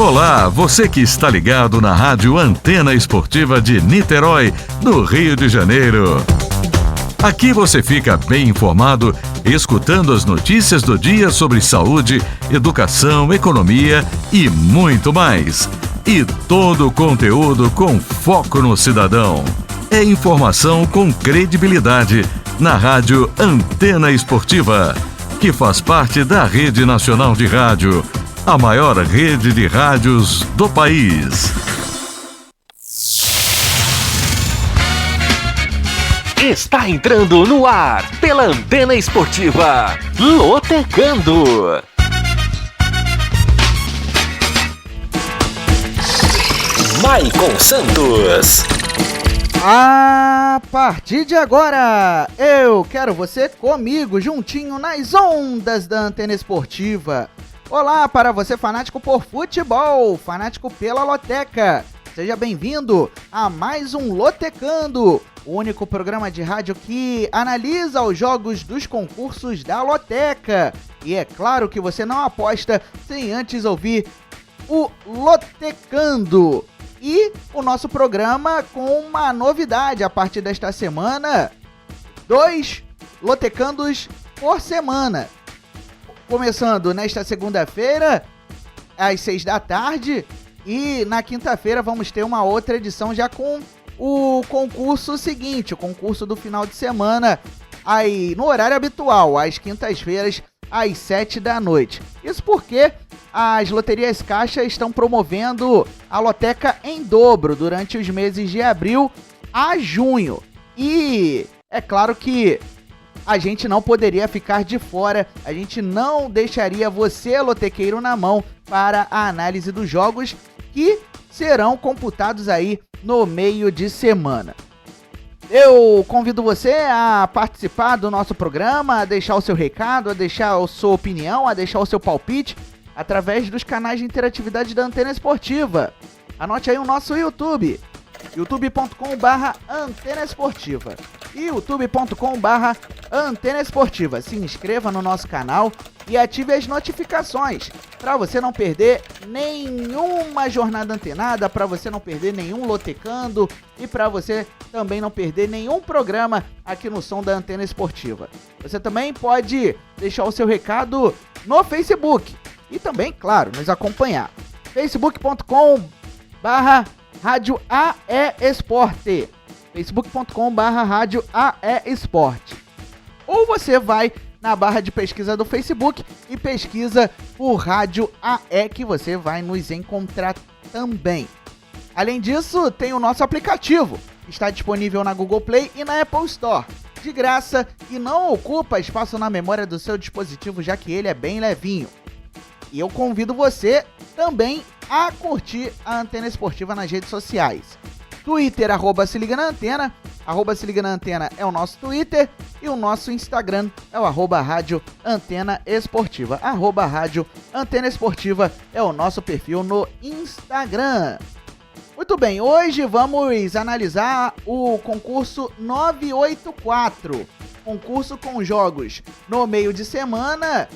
Olá, você que está ligado na Rádio Antena Esportiva de Niterói, no Rio de Janeiro. Aqui você fica bem informado, escutando as notícias do dia sobre saúde, educação, economia e muito mais. E todo o conteúdo com foco no cidadão. É informação com credibilidade na Rádio Antena Esportiva, que faz parte da Rede Nacional de Rádio, a maior rede de rádios do país. Está entrando no ar, pela Antena Esportiva, Lotecando. Maicon Santos. A partir de agora, eu quero você comigo, juntinho nas ondas da Antena Esportiva. Olá para você fanático por futebol, fanático pela Loteca. Seja bem-vindo a mais um Lotecando, o único programa de rádio que analisa os jogos dos concursos da Loteca. E é claro que você não aposta sem antes ouvir o Lotecando. E o nosso programa com uma novidade a partir desta semana: 2 Lotecandos por semana. Começando nesta segunda-feira, às 6 da tarde, e na quinta-feira vamos ter uma outra edição já com o concurso seguinte, o concurso do final de semana, aí no horário habitual, às quintas-feiras, às 7 da noite. Isso porque as loterias Caixa estão promovendo a Loteca em dobro durante os meses de abril a junho. E é claro que a gente não poderia ficar de fora, a gente não deixaria você, lotequeiro, na mão para a análise dos jogos que serão computados aí no meio de semana. Eu convido você a participar do nosso programa, a deixar o seu recado, a deixar a sua opinião, a deixar o seu palpite através dos canais de interatividade da Antena Esportiva. Anote aí o nosso YouTube, youtube.com/Antena Esportiva, youtube.com/Antena Esportiva. Se inscreva no nosso canal e ative as notificações para você não perder nenhuma jornada antenada, para você não perder nenhum Lotecando e para você também não perder nenhum programa aqui no som da Antena Esportiva. Você também pode deixar o seu recado no Facebook e também, claro, nos acompanhar. facebook.com/Rádio AE Esporte, facebook.com/Rádio AE Esporte. Ou você vai na barra de pesquisa do Facebook e pesquisa por Rádio AE, que você vai nos encontrar também. Além disso, tem o nosso aplicativo, que está disponível na Google Play e na Apple Store, de graça, e não ocupa espaço na memória do seu dispositivo, já que ele é bem levinho. E eu convido você também a curtir a Antena Esportiva nas redes sociais. Twitter, @se liga na antena, @se liga na antena é o nosso Twitter, e o nosso Instagram é o @Rádio Antena Esportiva. @Rádio Antena Esportiva é o nosso perfil no Instagram. Muito bem, hoje vamos analisar o concurso 984, concurso com jogos no meio de semana.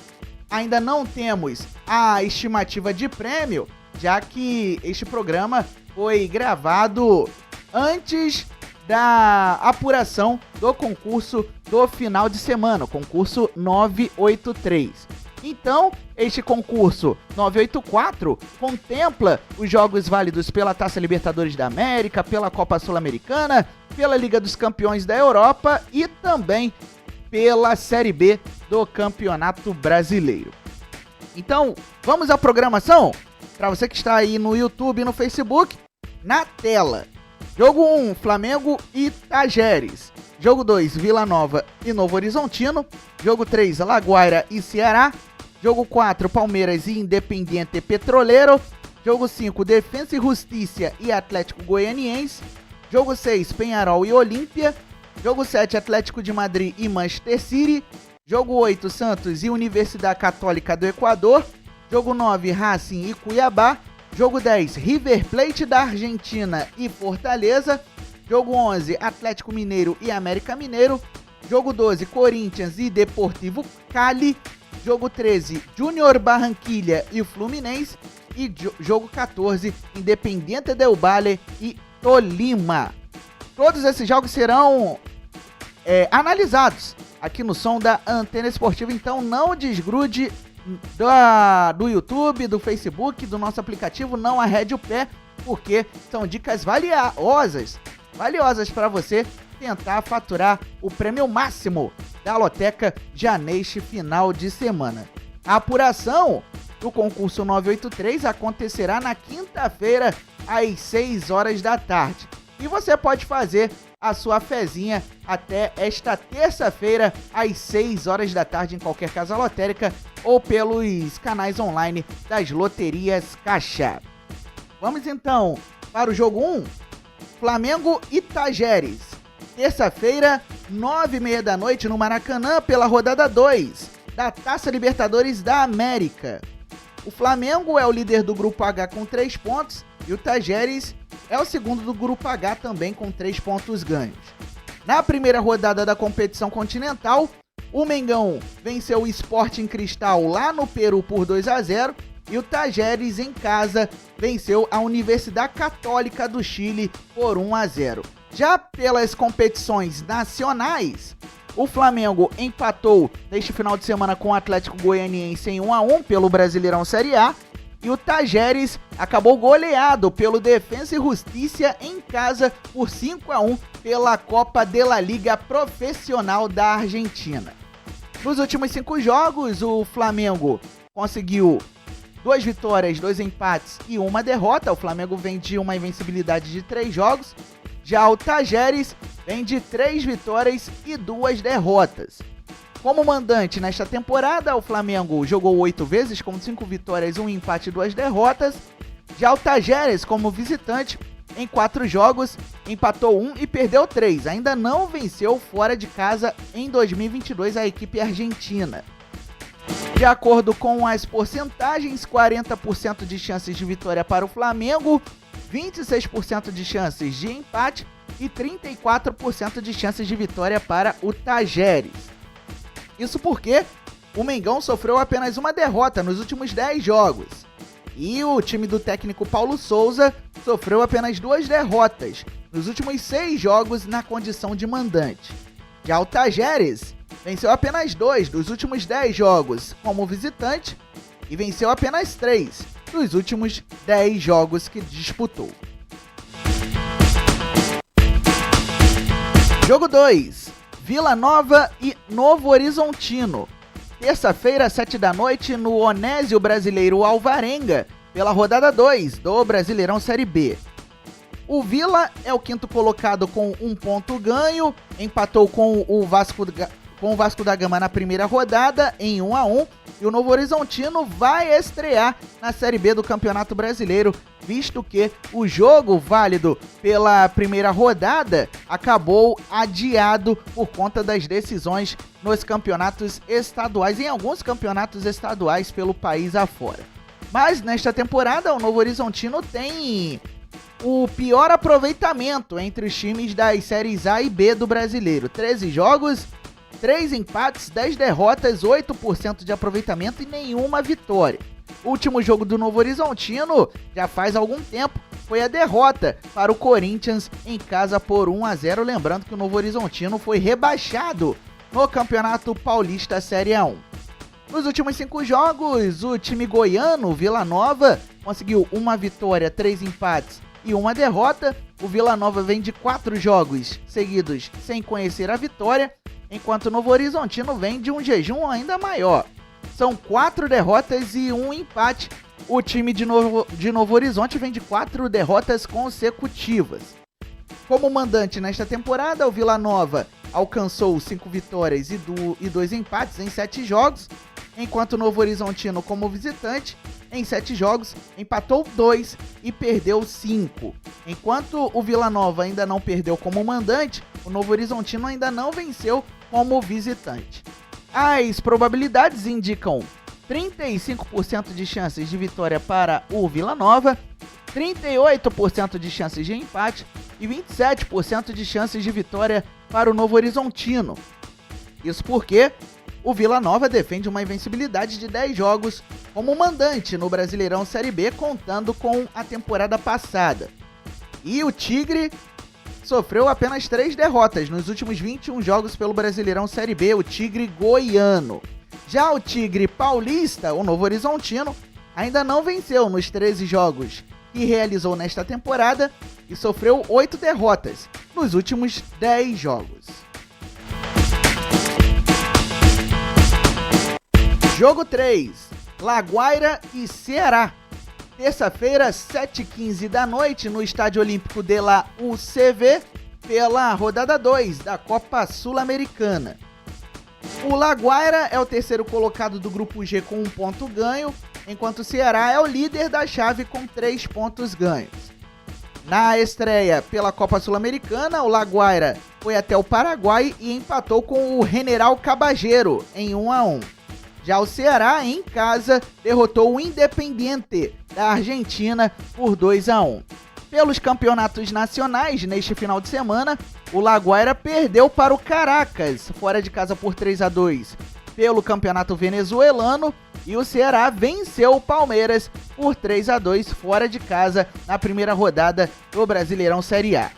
Ainda não temos a estimativa de prêmio, já que este programa foi gravado antes da apuração do concurso do final de semana, o concurso 983. Então, este concurso 984 contempla os jogos válidos pela Taça Libertadores da América, pela Copa Sul-Americana, pela Liga dos Campeões da Europa e também pela Série B do Campeonato Brasileiro. Então, vamos à programação? Para você que está aí no YouTube e no Facebook, na tela. Jogo 1, Flamengo e Tajeres. Jogo 2, Vila Nova e Novo Horizontino. Jogo 3, Laguaira e Ceará. Jogo 4, Palmeiras e Independiente Petroleiro. Jogo 5, Defensa e Justiça e Atlético Goianiense. Jogo 6, Penharol e Olímpia. Jogo 7, Atlético de Madrid e Manchester City. Jogo 8, Santos e Universidade Católica do Equador. Jogo 9, Racing e Cuiabá. Jogo 10, River Plate da Argentina e Fortaleza. Jogo 11, Atlético Mineiro e América Mineiro. Jogo 12, Corinthians e Deportivo Cali. Jogo 13, Júnior Barranquilla e Fluminense. e jogo 14, Independiente del Valle e Tolima. Todos esses jogos serão analisados aqui no som da Antena Esportiva, então não desgrude do YouTube, do Facebook, do nosso aplicativo, não arrede o pé, porque são dicas valiosas para você tentar faturar o prêmio máximo da loteca já neste final de semana. A apuração do concurso 983 acontecerá na quinta-feira às 6 horas da tarde. E você pode fazer a sua fezinha até esta terça-feira às 6 horas da tarde em qualquer casa lotérica ou pelos canais online das loterias Caixa. Vamos então para o jogo 1, Flamengo e Tajeres. Terça-feira, 9h30 da noite no Maracanã pela rodada 2 da Taça Libertadores da América. O Flamengo é o líder do Grupo H com 3 pontos e o Tajeres é o segundo do Grupo H também com 3 pontos ganhos. Na primeira rodada da competição continental, o Mengão venceu o Sporting Cristal lá no Peru por 2-0 e o Tajeres em casa venceu a Universidade Católica do Chile por 1-0. Já pelas competições nacionais, o Flamengo empatou neste final de semana com o Atlético Goianiense em 1-1 pelo Brasileirão Série A e o Tajeres acabou goleado pelo Defensa e Justiça em casa por 5-1 pela Copa de la Liga Profissional da Argentina. Nos últimos 5 jogos, o Flamengo conseguiu 2 vitórias, 2 empates e 1 derrota. O Flamengo vem de uma invencibilidade de 3 jogos. Já o Tajeres vem de 3 vitórias e 2 derrotas. Como mandante nesta temporada, o Flamengo jogou 8 vezes com 5 vitórias, 1 empate e 2 derrotas. Já o Tajeres, como visitante, em 4 jogos, empatou 1 e perdeu 3. Ainda não venceu fora de casa em 2022 a equipe argentina. De acordo com as porcentagens, 40% de chances de vitória para o Flamengo, 26% de chances de empate e 34% de chances de vitória para o Tajeres. Isso porque o Mengão sofreu apenas uma derrota nos últimos 10 jogos. E o time do técnico Paulo Souza sofreu apenas 2 derrotas nos últimos 6 jogos na condição de mandante. Já o Tajeres venceu apenas 2 dos últimos 10 jogos como visitante e venceu apenas 3 dos últimos 10 jogos que disputou. Jogo 2, Vila Nova e Novo Horizontino. Terça-feira, 7 da noite, no Onésio Brasileiro Alvarenga, pela rodada 2 do Brasileirão Série B. O Vila é o 5º colocado com 1 ponto ganho, empatou com o Vasco da Gama na primeira rodada em 1-1, e o Novo Horizontino vai estrear na Série B do Campeonato Brasileiro, visto que o jogo válido pela primeira rodada acabou adiado por conta das decisões nos campeonatos estaduais, em alguns campeonatos estaduais pelo país afora. Mas nesta temporada o Novo Horizontino tem o pior aproveitamento entre os times das séries A e B do Brasileiro. 13 jogos, 3 empates, 10 derrotas, 8% de aproveitamento e nenhuma vitória. O último jogo do Novo Horizontino, já faz algum tempo, foi a derrota para o Corinthians em casa por 1-0. Lembrando que o Novo Horizontino foi rebaixado no Campeonato Paulista Série A1. Nos últimos 5 jogos, o time goiano, Vila Nova, conseguiu 1 vitória, 3 empates e 1 derrota. O Vila Nova vem de 4 jogos seguidos sem conhecer a vitória, enquanto o Novo Horizontino vem de um jejum ainda maior. São 4 derrotas e 1 empate. O time de Novo Horizonte vem de 4 derrotas consecutivas. Como mandante nesta temporada, o Vila Nova alcançou 5 vitórias e 2 empates em 7 jogos, enquanto o Novo Horizontino, como visitante, em 7 jogos, empatou 2 e perdeu 5. Enquanto o Vila Nova ainda não perdeu como mandante, o Novo Horizontino ainda não venceu como visitante. As probabilidades indicam 35% de chances de vitória para o Vila Nova, 38% de chances de empate e 27% de chances de vitória para o Novo Horizontino. Isso porque o Vila Nova defende uma invencibilidade de 10 jogos como mandante no Brasileirão Série B, contando com a temporada passada. E o Tigre sofreu apenas 3 derrotas nos últimos 21 jogos pelo Brasileirão Série B, o Tigre goiano. Já o Tigre paulista, o Novo Horizontino, ainda não venceu nos 13 jogos que realizou nesta temporada e sofreu 8 derrotas nos últimos 10 jogos. Jogo 3, Laguaira e Ceará. Terça-feira, 7h15 da noite, no Estádio Olímpico de la UCV, pela rodada 2 da Copa Sul-Americana. O Laguaira é o terceiro colocado do Grupo G com 1 ponto ganho, enquanto o Ceará é o líder da chave com 3 pontos ganhos. Na estreia pela Copa Sul-Americana, o Laguaira foi até o Paraguai e empatou com o General Cabageiro em 1-1. Já o Ceará, em casa, derrotou o Independiente da Argentina por 2-1. Pelos campeonatos nacionais, neste final de semana, o Laguaira perdeu para o Caracas, fora de casa por 3-2, pelo campeonato venezuelano, e o Ceará venceu o Palmeiras por 3-2, fora de casa, na primeira rodada do Brasileirão Série A.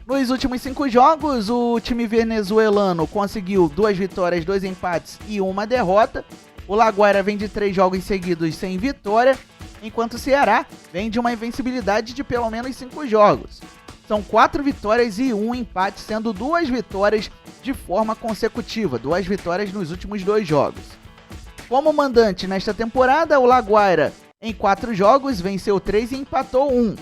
Nos últimos 5 jogos, o time venezuelano conseguiu 2 vitórias, 2 empates e 1 derrota. O Laguaira vem de 3 jogos seguidos sem vitória, enquanto o Ceará vem de uma invencibilidade de pelo menos 5 jogos. São 4 vitórias e 1 empate, sendo 2 vitórias de forma consecutiva, 2 vitórias nos últimos 2 jogos. Como mandante nesta temporada, o Laguaira, em 4 jogos, venceu 3 e empatou 1.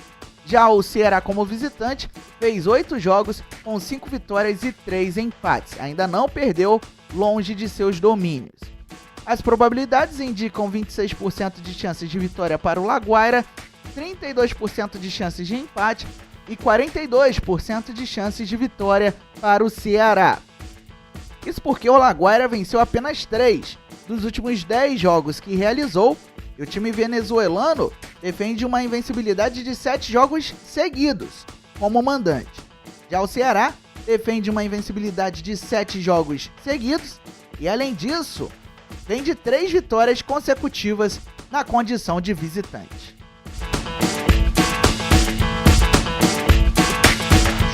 Já o Ceará, como visitante, fez 8 jogos com 5 vitórias e 3 empates. Ainda não perdeu, longe de seus domínios. As probabilidades indicam 26% de chances de vitória para o Laguaira, 32% de chances de empate e 42% de chances de vitória para o Ceará. Isso porque o Laguaira venceu apenas 3 dos últimos 10 jogos que realizou, e o time venezuelano defende uma invencibilidade de 7 jogos seguidos como mandante. Já o Ceará defende uma invencibilidade de 7 jogos seguidos e, além disso, vem de 3 vitórias consecutivas na condição de visitante.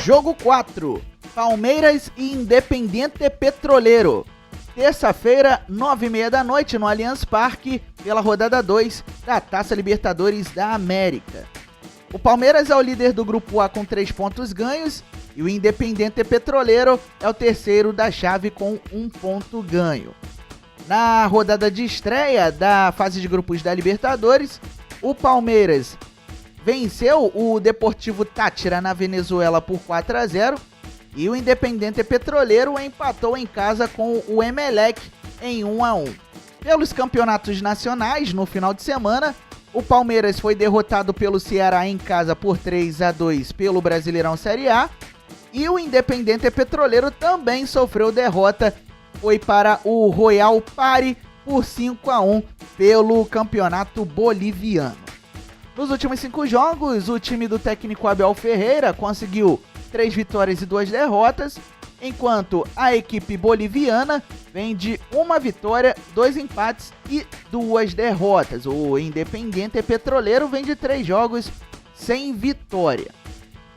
Jogo 4, Palmeiras e Independiente Petroleiro. Terça-feira, 9h30 da noite, no Allianz Parque, pela rodada 2 da Taça Libertadores da América. O Palmeiras é o líder do Grupo A com 3 pontos ganhos e o Independiente Petroleiro é o terceiro da chave com 1 ponto ganho. Na rodada de estreia da fase de grupos da Libertadores, o Palmeiras venceu o Deportivo Táchira na Venezuela por 4-0 e o Independiente Petroleiro empatou em casa com o Emelec em 1-1. Pelos campeonatos nacionais, no final de semana, o Palmeiras foi derrotado pelo Ceará em casa por 3-2 pelo Brasileirão Série A e o Independiente Petroleiro também sofreu derrota, foi para o Royal Pari por 5-1 pelo Campeonato Boliviano. Nos últimos 5 jogos, o time do técnico Abel Ferreira conseguiu 3 vitórias e 2 derrotas, enquanto a equipe boliviana vem de 1 vitória, 2 empates e 2 derrotas. O Independiente Petroleiro vem de 3 jogos sem vitória.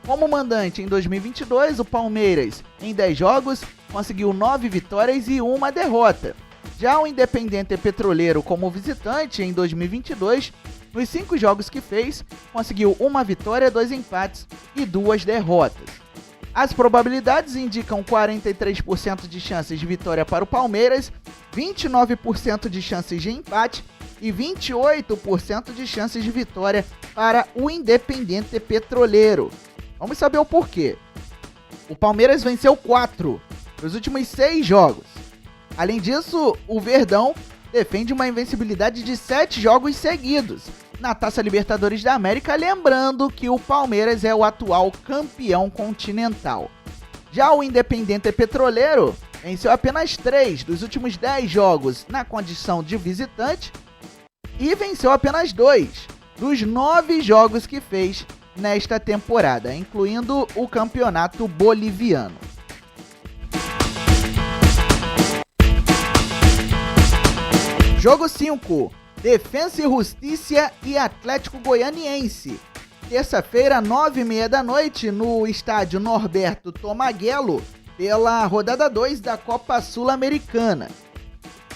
Como mandante em 2022, o Palmeiras, em 10 jogos, conseguiu 9 vitórias e 1 derrota. Já o Independiente Petroleiro, como visitante em 2022, nos 5 jogos que fez, conseguiu 1 vitória, 2 empates e 2 derrotas. As probabilidades indicam 43% de chances de vitória para o Palmeiras, 29% de chances de empate e 28% de chances de vitória para o Independiente Petroleiro. Vamos saber o porquê. O Palmeiras venceu 4 dos últimos 6 jogos. Além disso, o Verdão defende uma invencibilidade de 7 jogos seguidos na Taça Libertadores da América, lembrando que o Palmeiras é o atual campeão continental. Já o Independiente Petroleiro venceu apenas 3 dos últimos 10 jogos na condição de visitante e venceu apenas 2 dos 9 jogos que fez nesta temporada, incluindo o Campeonato Boliviano. Jogo 5, Defensa e Justiça e Atlético Goianiense. Terça-feira, 9h30 da noite, no estádio Norberto Tomaguelo, pela rodada 2 da Copa Sul-Americana.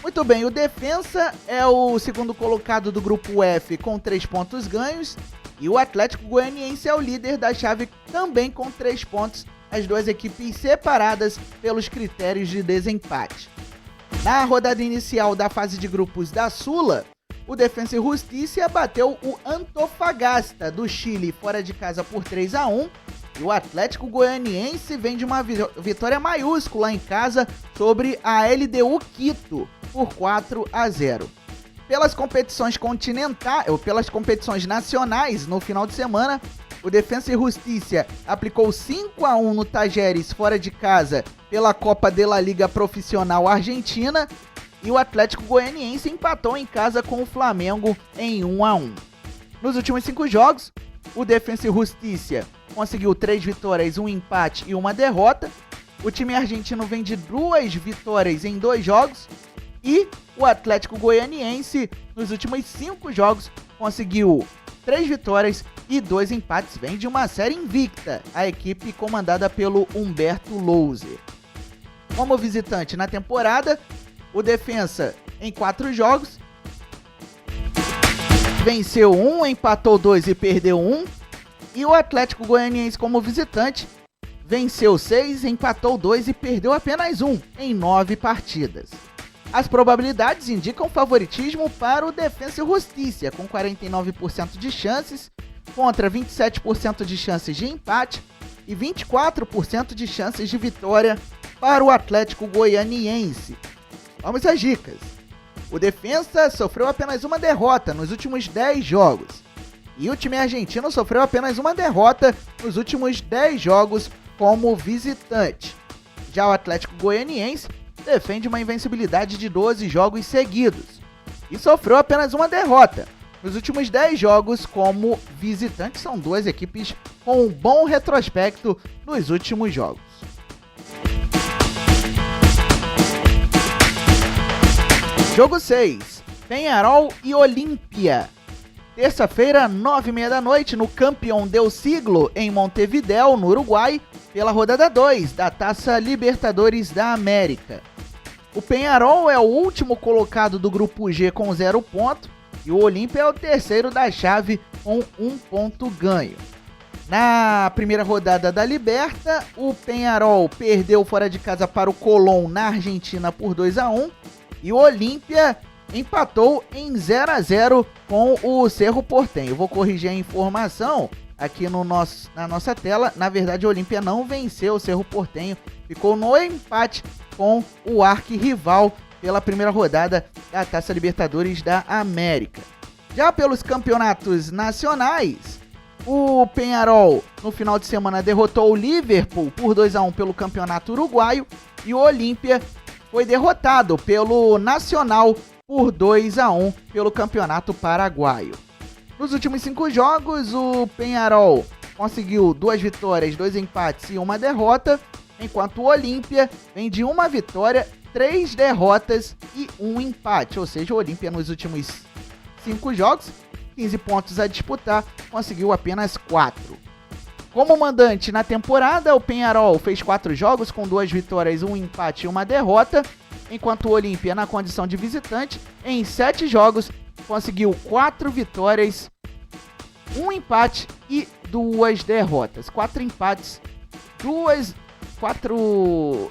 Muito bem, o Defensa é o segundo colocado do grupo F com 3 pontos ganhos e o Atlético Goianiense é o líder da chave também com 3 pontos, as duas equipes separadas pelos critérios de desempate. Na rodada inicial da fase de grupos da Sula, o Defensa e Justiça bateu o Antofagasta do Chile fora de casa por 3-1 e o Atlético Goianiense vem de uma vitória maiúscula em casa sobre a LDU Quito por 4-0. Pelas competições nacionais no final de semana, o Defensa e Justiça aplicou 5-1 no Tajeres fora de casa pela Copa de la Liga Profissional Argentina e o Atlético Goianiense empatou em casa com o Flamengo em 1-1. Nos últimos 5 jogos, o Defensa e Justiça conseguiu 3 vitórias, 1 empate e 1 derrota. O time argentino vem de 2 vitórias em 2 jogos e o Atlético Goianiense, nos últimos 5 jogos, conseguiu 3 vitórias e 2 empates. Vem de uma série invicta, a equipe comandada pelo Humberto Louser. Como visitante na temporada, o Defensa, em 4 jogos, venceu 1, empatou 2 e perdeu 1. E o Atlético Goianiense, como visitante, venceu 6, empatou 2 e perdeu apenas 1 em 9 partidas. As probabilidades indicam favoritismo para o Defensa e Justiça, com 49% de chances, contra 27% de chances de empate e 24% de chances de vitória para o Atlético Goianiense. Vamos às dicas. O Defensa sofreu apenas uma derrota nos últimos 10 jogos. E o time argentino sofreu apenas uma derrota nos últimos 10 jogos como visitante. Já o Atlético Goianiense defende uma invencibilidade de 12 jogos seguidos. E sofreu apenas uma derrota nos últimos 10 jogos como visitante. São duas equipes com um bom retrospecto nos últimos jogos. Jogo 6, Peñarol e Olímpia. Terça-feira, 9h30 da noite, no Campeón del Siglo, em Montevidéu, no Uruguai, pela rodada 2 da Taça Libertadores da América. O Peñarol é o último colocado do grupo G com 0 ponto e o Olímpia é o terceiro da chave com 1 ponto ganho. Na primeira rodada da Liberta, o Peñarol perdeu fora de casa para o Colón na Argentina por 2-1 e o Olímpia empatou em 0-0 com o Cerro Porteño. Vou corrigir a informação aqui na nossa tela. Na verdade, o Olímpia não venceu o Cerro Porteño, ficou no empate com o arquirrival pela primeira rodada da Taça Libertadores da América. Já pelos campeonatos nacionais, o Peñarol no final de semana derrotou o Liverpool por 2-1 pelo Campeonato Uruguaio e o Olímpia foi derrotado pelo Nacional por 2-1 pelo Campeonato Paraguaio. Nos últimos 5 jogos, o Peñarol conseguiu 2 vitórias, 2 empates e 1 derrota, enquanto o Olímpia vem de 1 vitória, 3 derrotas e 1 empate. Ou seja, o Olímpia nos últimos 5 jogos, 15 pontos a disputar, conseguiu apenas 4. Como mandante na temporada, o Peñarol fez 4 jogos com 2 vitórias, 1 empate e 1 derrota, enquanto o Olímpia, na condição de visitante, em 7 jogos, conseguiu 4 vitórias, 1 empate e 2 derrotas. 4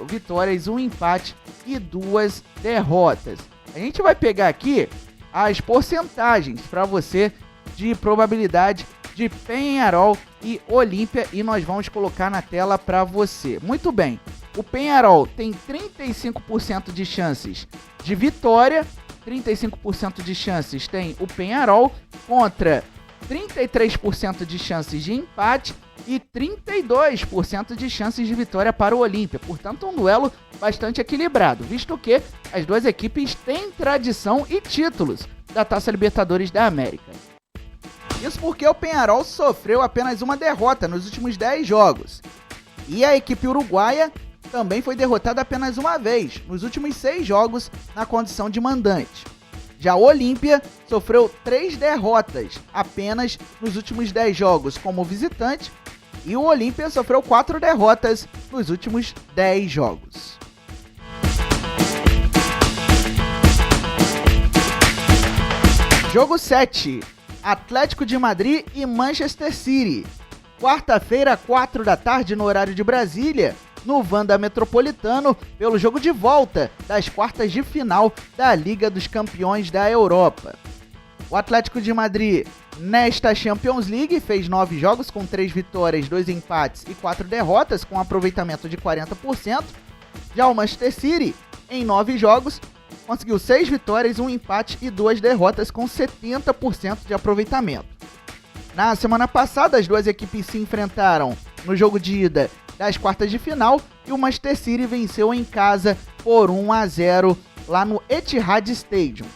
vitórias, 1 empate e 2 derrotas. A gente vai pegar aqui as porcentagens para você de probabilidade de Peñarol e Olímpia e nós vamos colocar na tela para você. Muito bem, o Peñarol tem 35% de chances de vitória, 35% de chances tem o Peñarol contra 33% de chances de empate e 32% de chances de vitória para o Olímpia. Portanto, um duelo bastante equilibrado, visto que as duas equipes têm tradição e títulos da Taça Libertadores da América. Isso porque o Peñarol sofreu apenas uma derrota nos últimos 10 jogos. E a equipe uruguaia também foi derrotada apenas uma vez nos últimos 6 jogos na condição de mandante. Já o Olímpia sofreu 3 derrotas apenas nos últimos 10 jogos como visitante, e o Olímpia sofreu 4 derrotas nos últimos 10 jogos. Jogo 7, Atlético de Madrid e Manchester City. Quarta-feira, 4 da tarde, no horário de Brasília, no Wanda Metropolitano, pelo jogo de volta das quartas de final da Liga dos Campeões da Europa. O Atlético de Madrid, nesta Champions League, fez 9 jogos com 3 vitórias, 2 empates e 4 derrotas, com aproveitamento de 40%. Já o Manchester City, em 9 jogos, conseguiu 6 vitórias, 1 empate e 2 derrotas, com 70% de aproveitamento. Na semana passada, as duas equipes se enfrentaram no jogo de ida das quartas de final e o Manchester City venceu em casa por 1-0 lá no Etihad Stadium.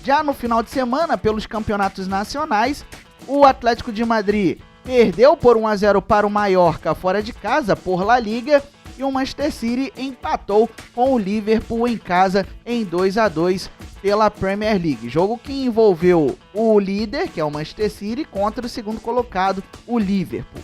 Já no final de semana, pelos campeonatos nacionais, o Atlético de Madrid perdeu por 1-0 para o Mallorca fora de casa por La Liga e o Manchester City empatou com o Liverpool em casa em 2-2 pela Premier League. Jogo que envolveu o líder, que é o Manchester City, contra o segundo colocado, o Liverpool.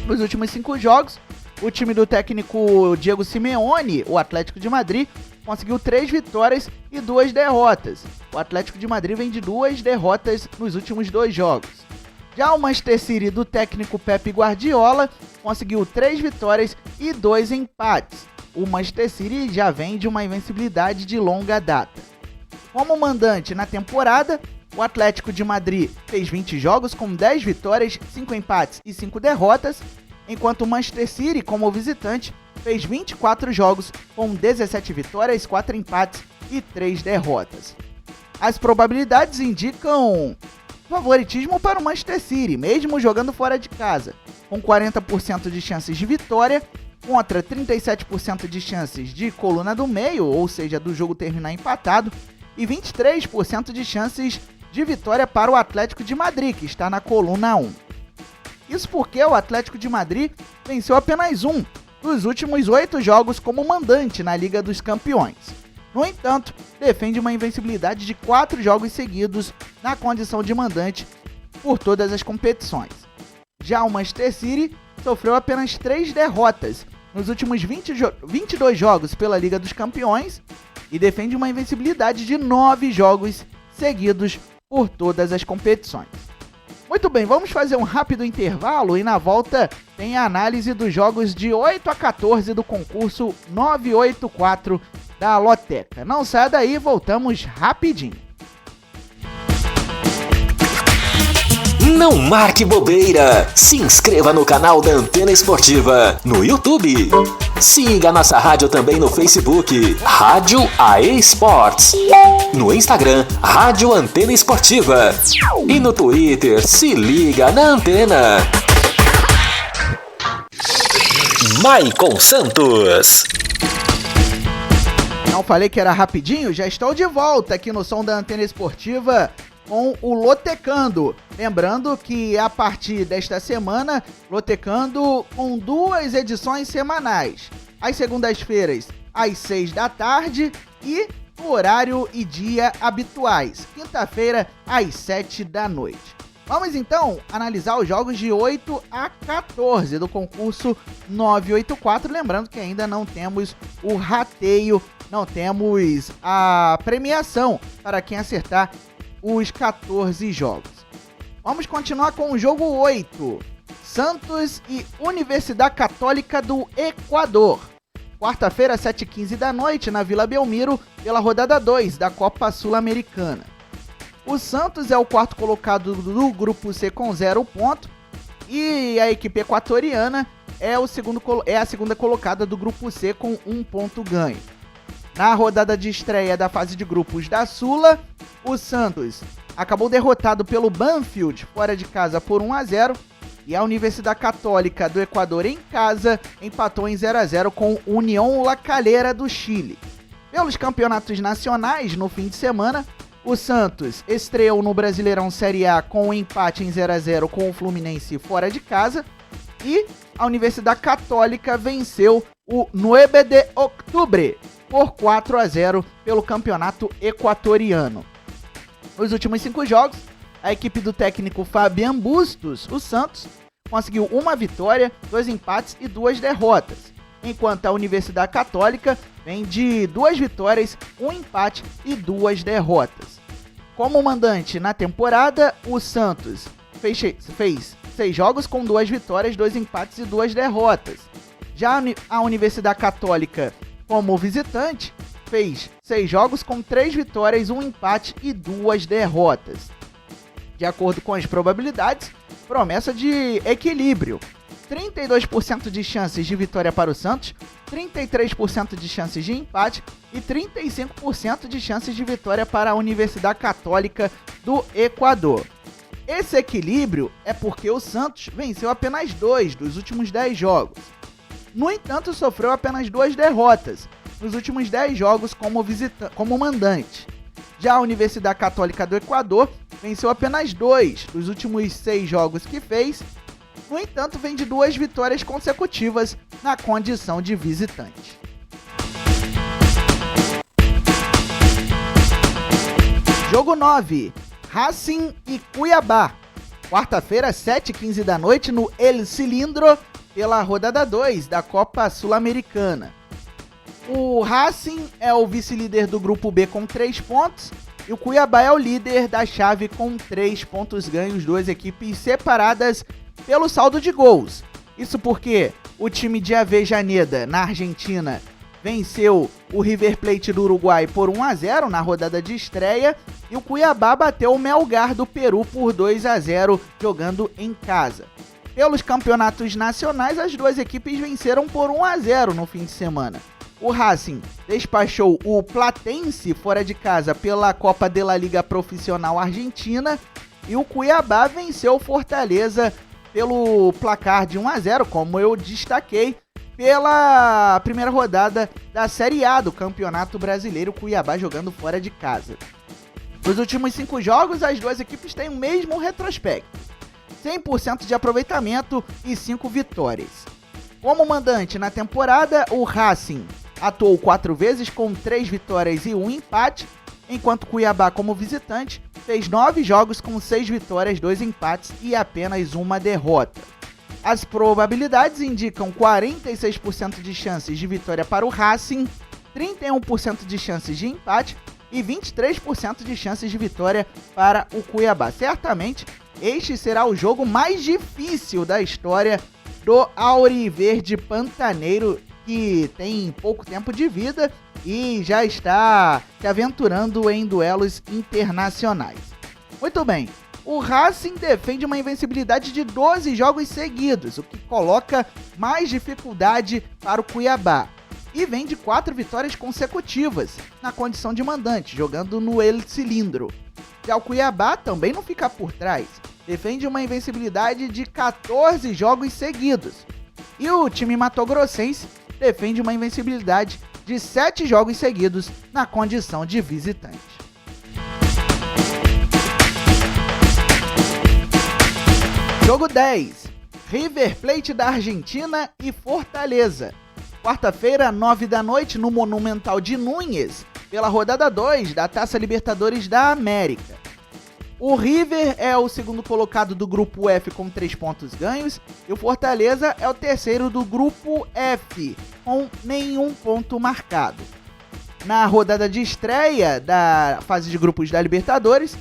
Nos últimos 5 jogos, o time do técnico Diego Simeone, o Atlético de Madrid, conseguiu 3 vitórias e 2 derrotas. O Atlético de Madrid vem de 2 derrotas nos últimos 2 jogos. Já o Manchester City do técnico Pep Guardiola conseguiu 3 vitórias e 2 empates. O Manchester City já vem de uma invencibilidade de longa data. Como mandante na temporada, o Atlético de Madrid fez 20 jogos com 10 vitórias, 5 empates e 5 derrotas, enquanto o Manchester City, como visitante, fez 24 jogos com 17 vitórias, 4 empates e 3 derrotas. As probabilidades indicam favoritismo para o Manchester City, mesmo jogando fora de casa, com 40% de chances de vitória, contra 37% de chances de coluna do meio, ou seja, do jogo terminar empatado, e 23% de chances de vitória para o Atlético de Madrid, que está na coluna 1. Isso porque o Atlético de Madrid venceu apenas um dos últimos 8 jogos como mandante na Liga dos Campeões. No entanto, defende uma invencibilidade de 4 jogos seguidos na condição de mandante por todas as competições. Já o Manchester City sofreu apenas 3 derrotas nos últimos 22 jogos pela Liga dos Campeões e defende uma invencibilidade de 9 jogos seguidos por todas as competições. Muito bem, vamos fazer um rápido intervalo e na volta tem a análise dos jogos de 8 a 14 do concurso 984 da Loteca. Não saia daí, voltamos rapidinho. Não marque bobeira! Se inscreva no canal da Antena Esportiva no YouTube. Siga nossa rádio também no Facebook, Rádio AE Sports. No Instagram, Rádio Antena Esportiva. E no Twitter, se liga na Antena. Maicon Santos. Não falei que era rapidinho? Já estou de volta aqui no som da Antena Esportiva com o Lotecando. Lembrando que a partir desta semana, Lotecando com 2 edições semanais. Às segundas-feiras, às 6 da tarde e no horário e dia habituais. Quinta-feira, às 7 da noite. Vamos então analisar os jogos de 8 a 14 do concurso 984. Lembrando que ainda não temos o rateio, não temos a premiação para quem acertar os 14 jogos. Vamos continuar com o jogo 8. Santos e Universidade Católica do Equador. Quarta-feira, 7h15 da noite, na Vila Belmiro, pela rodada 2 da Copa Sul-Americana. O Santos é o 4º colocado do Grupo C com 0 ponto e a equipe equatoriana é a segunda colocada do Grupo C com 1 ponto ganho. Na rodada de estreia da fase de grupos da Sula, o Santos acabou derrotado pelo Banfield fora de casa por 1-0 e a Universidade Católica do Equador em casa empatou em 0-0 com União La Calera do Chile. Pelos campeonatos nacionais, no fim de semana, o Santos estreou no Brasileirão Série A com um empate em 0-0 com o Fluminense fora de casa e a Universidade Católica venceu o 9 de Octubre por 4-0 pelo campeonato equatoriano. Nos últimos 5 jogos, a equipe do técnico Fabian Bustos, o Santos, conseguiu 1 vitória, 2 empates e 2 derrotas, enquanto a Universidade Católica vem de 2 vitórias, 1 empate e 2 derrotas. Como mandante na temporada, o Santos fez 6 jogos com 2 vitórias, 2 empates e 2 derrotas. Já a Universidade Católica, como visitante, fez 6 jogos com 3 vitórias, 1 empate e 2 derrotas. De acordo com as probabilidades, promessa de equilíbrio. 32% de chances de vitória para o Santos, 33% de chances de empate e 35% de chances de vitória para a Universidade Católica do Equador. Esse equilíbrio é porque o Santos venceu apenas 2 dos últimos 10 jogos. No entanto, sofreu apenas 2 derrotas nos últimos 10 jogos como mandante. Já a Universidade Católica do Equador venceu apenas 2 dos últimos 6 jogos que fez. No entanto, vem de 2 vitórias consecutivas na condição de visitante. Jogo 9. Racing e Cuiabá. Quarta-feira, 7h15 da noite, no El Cilindro, pela rodada 2 da Copa Sul-Americana. O Racing é o vice-líder do grupo B com 3 pontos e o Cuiabá é o líder da chave com 3 pontos ganhos, 2 equipes separadas pelo saldo de gols. Isso porque o time de Avejaneda, na Argentina, venceu o River Plate do Uruguai por 1-0 na rodada de estreia e o Cuiabá bateu o Melgar do Peru por 2-0 jogando em casa. Pelos campeonatos nacionais, as 2 equipes venceram por 1-0 no fim de semana. O Racing despachou o Platense fora de casa pela Copa de la Liga Profissional Argentina e o Cuiabá venceu o Fortaleza pelo placar de 1-0, como eu destaquei, pela primeira rodada da Série A do Campeonato Brasileiro, Cuiabá jogando fora de casa. Nos últimos 5 jogos, as 2 equipes têm o mesmo retrospecto: 100% de aproveitamento e 5 vitórias. Como mandante na temporada, o Racing atuou 4 vezes com 3 vitórias e 1 empate, enquanto Cuiabá, como visitante, fez 9 jogos com 6 vitórias, 2 empates e apenas 1 derrota. As probabilidades indicam 46% de chances de vitória para o Racing, 31% de chances de empate e 23% de chances de vitória para o Cuiabá. Certamente, este será o jogo mais difícil da história do Auriverde Pantaneiro, que tem pouco tempo de vida e já está se aventurando em duelos internacionais. Muito bem, o Racing defende uma invencibilidade de 12 jogos seguidos, o que coloca mais dificuldade para o Cuiabá. E vem de 4 vitórias consecutivas na condição de mandante, jogando no El Cilindro. Já o Cuiabá também não fica por trás, defende uma invencibilidade de 14 jogos seguidos. E o time matogrossense defende uma invencibilidade de 7 jogos seguidos na condição de visitante. Jogo 10. River Plate da Argentina e Fortaleza. Quarta-feira, 9 da noite, no Monumental de Núñez, pela rodada 2 da Taça Libertadores da América. O River é o segundo colocado do grupo F com 3 pontos ganhos e o Fortaleza é o terceiro do grupo F com nenhum ponto marcado. Na rodada de estreia da fase de grupos da Libertadores,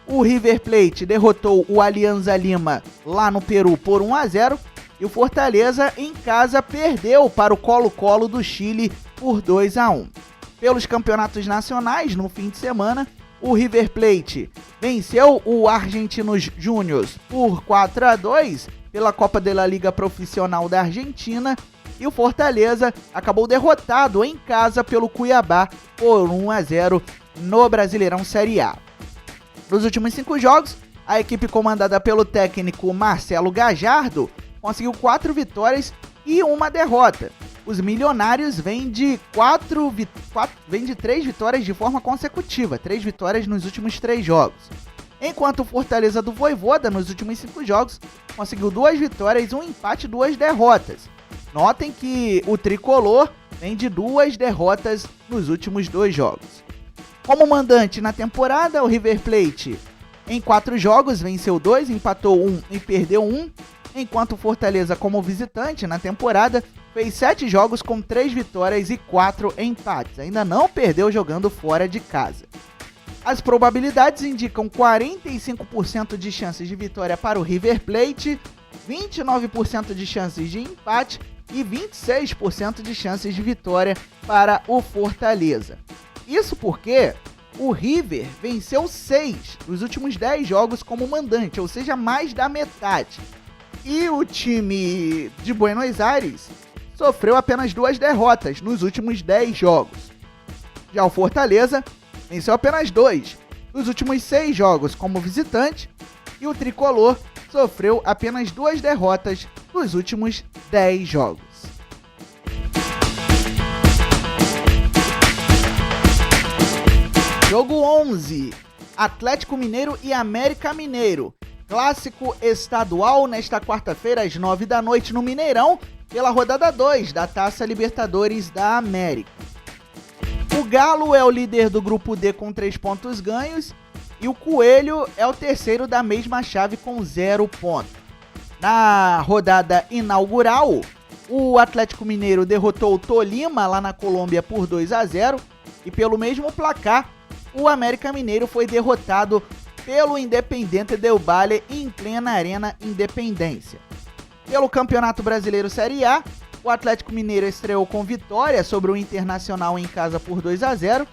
o River Plate derrotou o Alianza Lima lá no Peru por 1-0 e o Fortaleza em casa perdeu para o Colo-Colo do Chile por 2-1. Pelos campeonatos nacionais, no fim de semana, o River Plate venceu o Argentinos Júniors por 4-2 pela Copa de la Liga Profissional da Argentina e o Fortaleza acabou derrotado em casa pelo Cuiabá por 1-0 no Brasileirão Série A. Nos últimos 5 jogos, a equipe comandada pelo técnico Marcelo Gallardo conseguiu 4 vitórias e 1 derrota. Os milionários vêm de 3 vitórias de forma consecutiva, 3 vitórias nos últimos 3 jogos. Enquanto o Fortaleza do Vojvoda, nos últimos 5 jogos, conseguiu 2 vitórias, 1 empate e 2 derrotas. Notem que o tricolor vem de 2 derrotas nos últimos 2 jogos. Como mandante na temporada, o River Plate em 4 jogos venceu 2, empatou 1 e perdeu 1, enquanto o Fortaleza como visitante na temporada fez 7 jogos com 3 vitórias e 4 empates, ainda não perdeu jogando fora de casa. As probabilidades indicam 45% de chances de vitória para o River Plate, 29% de chances de empate e 26% de chances de vitória para o Fortaleza. Isso porque o River venceu 6 dos últimos 10 jogos como mandante, ou seja, mais da metade. E o time de Buenos Aires sofreu apenas 2 derrotas nos últimos 10 jogos. Já o Fortaleza venceu apenas 2 dos últimos 6 jogos como visitante, e o Tricolor sofreu apenas 2 derrotas nos últimos 10 jogos. Jogo 11, Atlético Mineiro e América Mineiro. Clássico estadual nesta quarta-feira às 9 da noite no Mineirão, pela rodada 2 da Taça Libertadores da América. O Galo é o líder do grupo D com 3 pontos ganhos e o Coelho é o terceiro da mesma chave com 0 pontos. Na rodada inaugural, o Atlético Mineiro derrotou o Tolima lá na Colômbia por 2-0 e pelo mesmo placar, o América Mineiro foi derrotado pelo Independiente del Valle em plena Arena Independência. Pelo Campeonato Brasileiro Série A, o Atlético Mineiro estreou com vitória sobre o Internacional em casa por 2-0,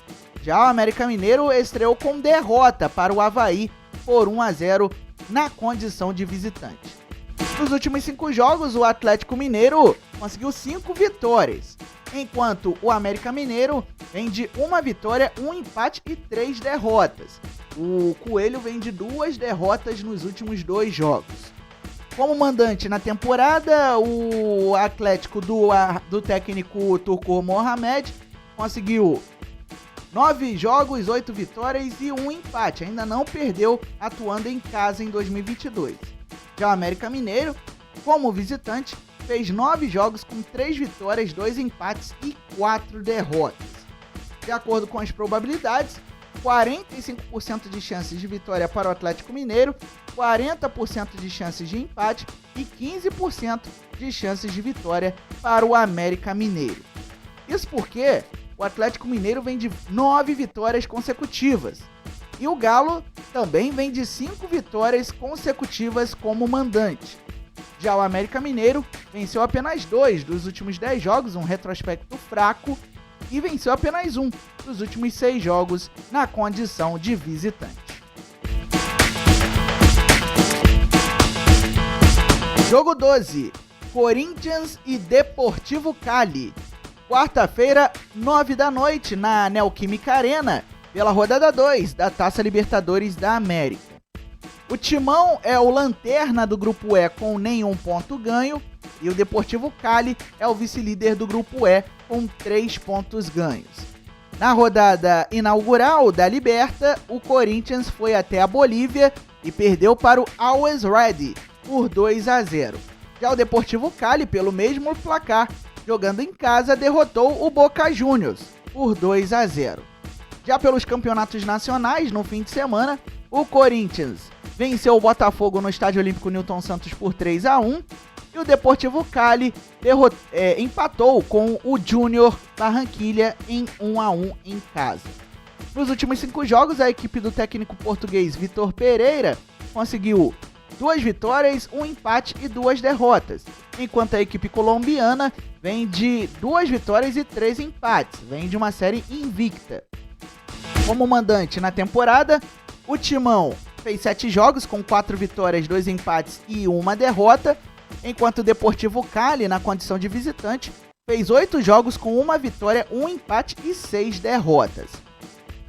já o América Mineiro estreou com derrota para o Avaí por 1-0 na condição de visitante. Nos últimos 5 jogos, o Atlético Mineiro conseguiu 5 vitórias, enquanto o América Mineiro vem de 1 vitória, 1 empate e 3 derrotas. O Coelho vem de 2 derrotas nos últimos 2 jogos. Como mandante na temporada, o Atlético do técnico Turco Mohamed conseguiu 9 jogos, 8 vitórias e 1 empate. Ainda não perdeu atuando em casa em 2022. Já o América Mineiro, como visitante, fez 9 jogos com 3 vitórias, 2 empates e 4 derrotas. De acordo com as probabilidades, 45% de chances de vitória para o Atlético Mineiro, 40% de chances de empate e 15% de chances de vitória para o América Mineiro. Isso porque o Atlético Mineiro vem de 9 vitórias consecutivas e o Galo também vem de 5 vitórias consecutivas como mandante. Já o América Mineiro venceu apenas 2 dos últimos 10 jogos, um retrospecto fraco, e venceu apenas 1 dos últimos 6 jogos na condição de visitante. Jogo 12, Corinthians e Deportivo Cali. Quarta-feira, 9 da noite, na Neoquímica Arena, pela rodada 2 da Taça Libertadores da América. O Timão é o lanterna do Grupo E com nenhum ponto ganho, e o Deportivo Cali é o vice-líder do Grupo E com 3 pontos ganhos. Na rodada inaugural da Liberta, o Corinthians foi até a Bolívia e perdeu para o Always Ready por 2-0. Já o Deportivo Cali, pelo mesmo placar, jogando em casa, derrotou o Boca Juniors por 2-0. Já pelos campeonatos nacionais, no fim de semana, o Corinthians venceu o Botafogo no Estádio Olímpico Newton Santos por 3-1 e o Deportivo Cali empatou com o Júnior Barranquilla em 1-1 em casa. Nos últimos 5 jogos, a equipe do técnico português Vitor Pereira conseguiu 2 vitórias, 1 empate e 2 derrotas, enquanto a equipe colombiana vem de 2 vitórias e 3 empates, vem de uma série invicta. Como mandante na temporada, o Timão fez 7 jogos com 4 vitórias, 2 empates e 1 derrota, enquanto o Deportivo Cali, na condição de visitante, fez 8 jogos com 1 vitória, 1 empate e 6 derrotas.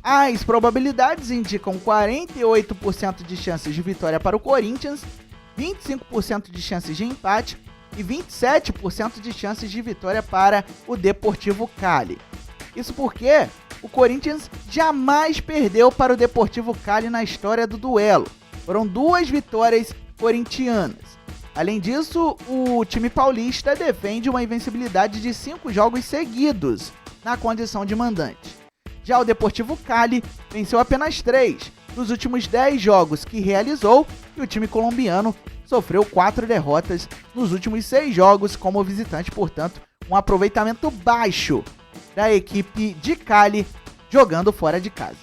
As probabilidades indicam 48% de chances de vitória para o Corinthians, 25% de chances de empate e 27% de chances de vitória para o Deportivo Cali. Isso porque o Corinthians jamais perdeu para o Deportivo Cali na história do duelo. Foram 2 vitórias corintianas. Além disso, o time paulista defende uma invencibilidade de 5 jogos seguidos na condição de mandante. Já o Deportivo Cali venceu apenas 3 dos últimos 10 jogos que realizou e o time colombiano sofreu 4 derrotas nos últimos 6 jogos como visitante, portanto, um aproveitamento baixo da equipe de Cali jogando fora de casa.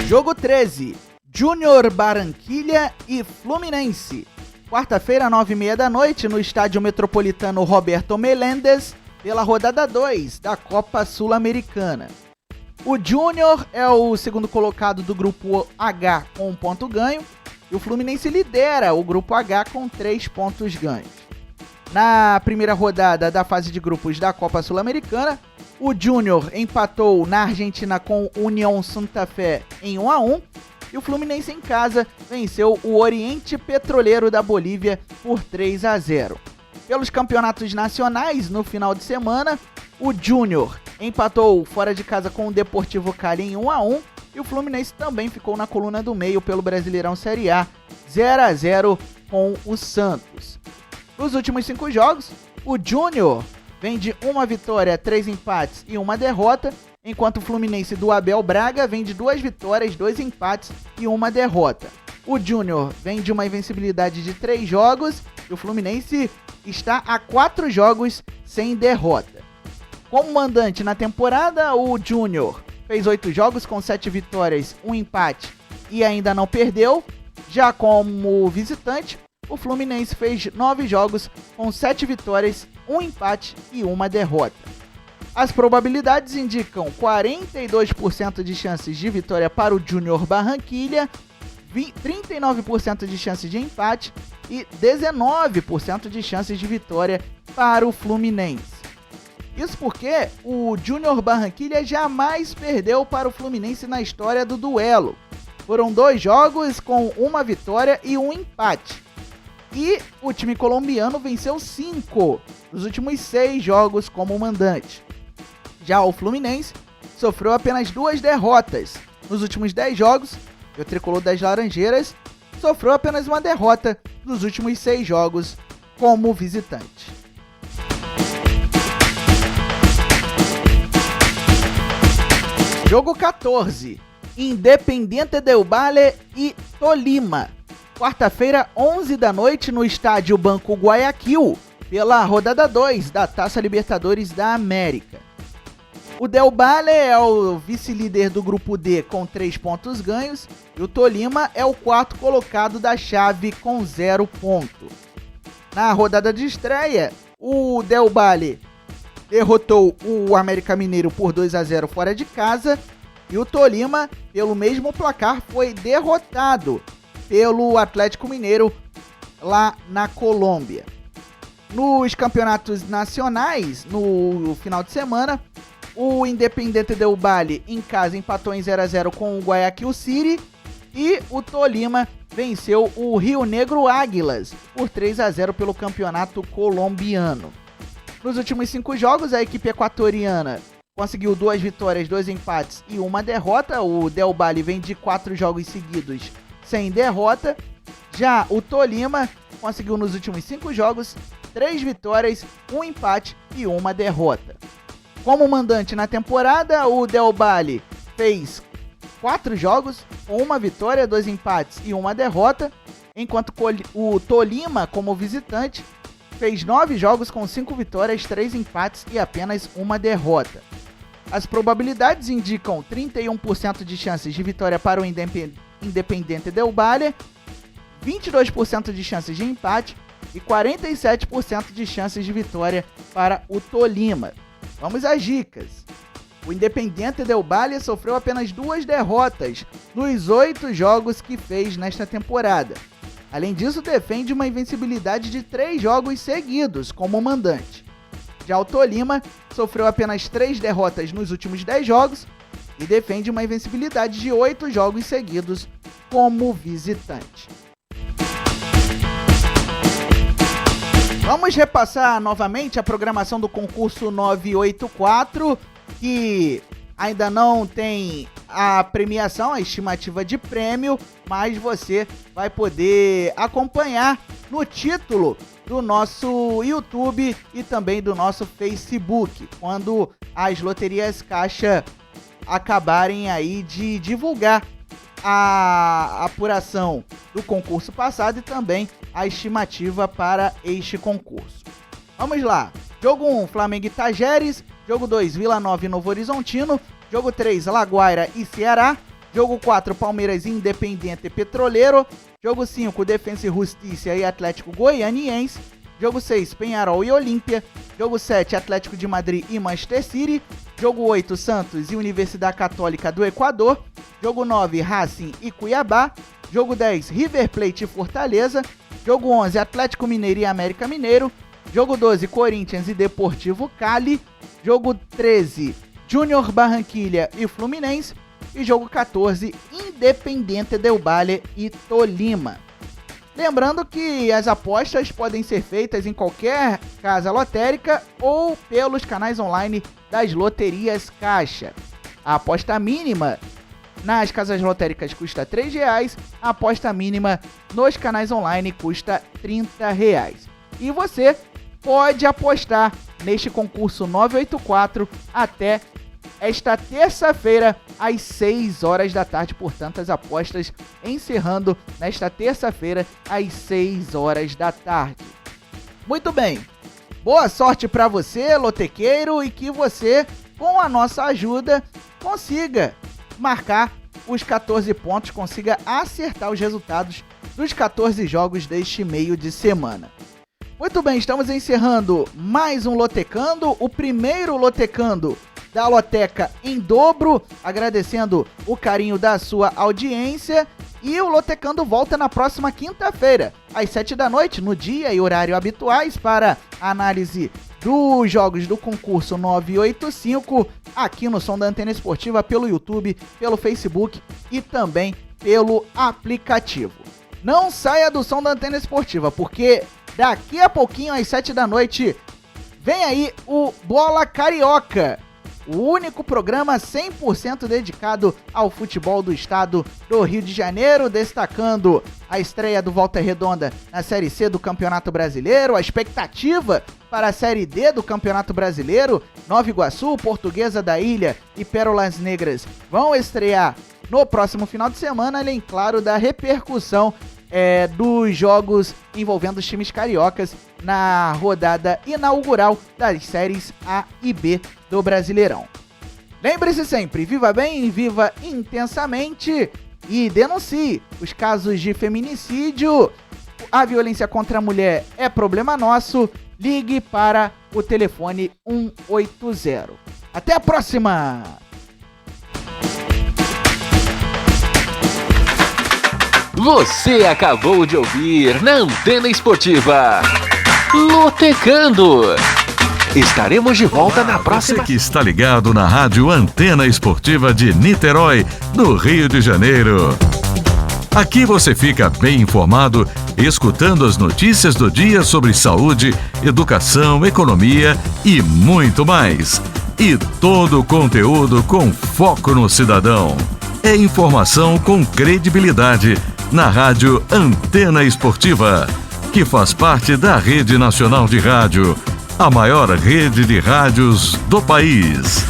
Jogo 13, Junior Barranquilla e Fluminense. Quarta-feira, 9h30 da noite, no Estádio Metropolitano Roberto Meléndez, pela rodada 2 da Copa Sul-Americana. O Junior é o segundo colocado do grupo H com 1 ponto ganho e o Fluminense lidera o grupo H com 3 pontos ganhos. Na primeira rodada da fase de grupos da Copa Sul-Americana, o Junior empatou na Argentina com União Santa Fé em 1-1 e o Fluminense em casa venceu o Oriente Petroleiro da Bolívia por 3-0. Pelos campeonatos nacionais, no final de semana, o Junior empatou fora de casa com o Deportivo Cali em 1-1 e o Fluminense também ficou na coluna do meio pelo Brasileirão Série A 0-0 com o Santos. Nos últimos 5 jogos, o Junior vem de 1 vitória, 3 empates e 1 derrota, enquanto o Fluminense do Abel Braga vem de 2 vitórias, 2 empates e 1 derrota. O Junior vem de uma invencibilidade de 3 jogos e o Fluminense está a 4 jogos sem derrota. Como mandante na temporada, o Junior fez 8 jogos com 7 vitórias, 1 empate e ainda não perdeu. Já como visitante, o Fluminense fez 9 jogos com 7 vitórias, 1 empate e 1 derrota. As probabilidades indicam 42% de chances de vitória para o Junior Barranquilla, 39% de chances de empate e 19% de chances de vitória para o Fluminense. Isso porque o Junior Barranquilla jamais perdeu para o Fluminense na história do duelo. Foram 2 jogos com 1 vitória e 1 empate. E o time colombiano venceu 5 dos últimos 6 jogos como mandante. Já o Fluminense sofreu apenas 2 derrotas nos últimos 10 jogos e o tricolor das Laranjeiras sofreu apenas 1 derrota nos últimos 6 jogos como visitante. Jogo 14, Independiente del Valle e Tolima. Quarta-feira, 11 da noite, no estádio Banco Guayaquil, pela rodada 2 da Taça Libertadores da América. O Del Valle é o vice-líder do grupo D com 3 pontos ganhos e o Tolima é o 4º colocado da chave com 0 ponto. Na rodada de estreia, o Del Valle derrotou o América Mineiro por 2-0 fora de casa e o Tolima, pelo mesmo placar, foi derrotado pelo Atlético Mineiro lá na Colômbia. Nos campeonatos nacionais, no final de semana, o Independiente del Valle em casa empatou em 0-0 com o Guayaquil City e o Tolima venceu o Rio Negro Águilas por 3-0 pelo campeonato colombiano. Nos últimos 5 jogos, a equipe equatoriana conseguiu 2 vitórias, 2 empates e 1 derrota. O Del Valle vem de 4 jogos seguidos sem derrota. Já o Tolima conseguiu nos últimos 5 jogos 3 vitórias, 1 empate e 1 derrota. Como mandante na temporada, o Del Valle fez 4 jogos com 1 vitória, 2 empates e 1 derrota, enquanto o Tolima, como visitante, fez 9 jogos com 5 vitórias, 3 empates e apenas 1 derrota. As probabilidades indicam 31% de chances de vitória para o Independiente del Valle, 22% de chances de empate e 47% de chances de vitória para o Tolima. Vamos às dicas. O Independiente del Valle sofreu apenas 2 derrotas nos 8 jogos que fez nesta temporada. Além disso, defende uma invencibilidade de 3 jogos seguidos como mandante. Já o Tolima sofreu apenas 3 derrotas nos últimos 10 jogos e defende uma invencibilidade de 8 jogos seguidos como visitante. Vamos repassar novamente a programação do concurso 984, que ainda não tem a premiação, a estimativa de prêmio, mas você vai poder acompanhar no título do nosso YouTube e também do nosso Facebook, quando as loterias Caixa acabarem aí de divulgar a apuração do concurso passado e também a estimativa para este concurso. Vamos lá. Jogo 1, Flamengo e Tajeres. Jogo 2, Vila Nova e Novo Horizontino. Jogo 3, Laguaira e Ceará. Jogo 4, Palmeiras e Independiente Petroleiro. Jogo 5, Defensa e Justiça e Atlético Goianiense. Jogo 6, Penharol e Olímpia. Jogo 7, Atlético de Madrid e Manchester City. Jogo 8, Santos e Universidade Católica do Equador. Jogo 9, Racing e Cuiabá. Jogo 10, River Plate e Fortaleza. Jogo 11, Atlético Mineiro e América Mineiro. Jogo 12, Corinthians e Deportivo Cali. Jogo 13, Júnior Barranquilla e Fluminense. E jogo 14, Independiente Del Valle e Tolima. Lembrando que as apostas podem ser feitas em qualquer casa lotérica ou pelos canais online das loterias Caixa. A aposta mínima nas casas lotéricas custa R$ 3, a aposta mínima nos canais online custa R$ 30. E você pode apostar neste concurso 984 até esta terça-feira às 6 horas da tarde, portanto as apostas encerrando nesta terça-feira às 6 horas da tarde. Muito bem, boa sorte para você, lotequeiro, e que você, com a nossa ajuda, consiga marcar os 14 pontos, consiga acertar os resultados dos 14 jogos deste meio de semana. Muito bem, estamos encerrando mais um Lotecando, o primeiro Lotecando da Loteca em dobro, agradecendo o carinho da sua audiência, e o Lotecando volta na próxima quinta-feira, às 7 da noite, no dia e horário habituais, para análise dos jogos do concurso 985, aqui no Som da Antena Esportiva, pelo YouTube, pelo Facebook e também pelo aplicativo. Não saia do Som da Antena Esportiva, porque daqui a pouquinho, às 7 da noite, vem aí o Bola Carioca, o único programa 100% dedicado ao futebol do estado do Rio de Janeiro, destacando a estreia do Volta Redonda na Série C do Campeonato Brasileiro, a expectativa para a Série D do Campeonato Brasileiro. Nova Iguaçu, Portuguesa da Ilha e Pérolas Negras vão estrear no próximo final de semana, além, claro, da repercussão dos jogos envolvendo os times cariocas na rodada inaugural das séries A e B do Brasileirão. Lembre-se sempre, viva bem, viva intensamente e denuncie os casos de feminicídio. A violência contra a mulher é problema nosso. Ligue para o telefone 180. Até a próxima! Você acabou de ouvir na Antena Esportiva Lotecando. Estaremos de volta na próxima. Você que está ligado na Rádio Antena Esportiva de Niterói, no Rio de Janeiro. Aqui você fica bem informado, escutando as notícias do dia sobre saúde, educação, economia e muito mais. E todo o conteúdo com foco no cidadão. É informação com credibilidade na Rádio Antena Esportiva, que faz parte da Rede Nacional de Rádio, a maior rede de rádios do país.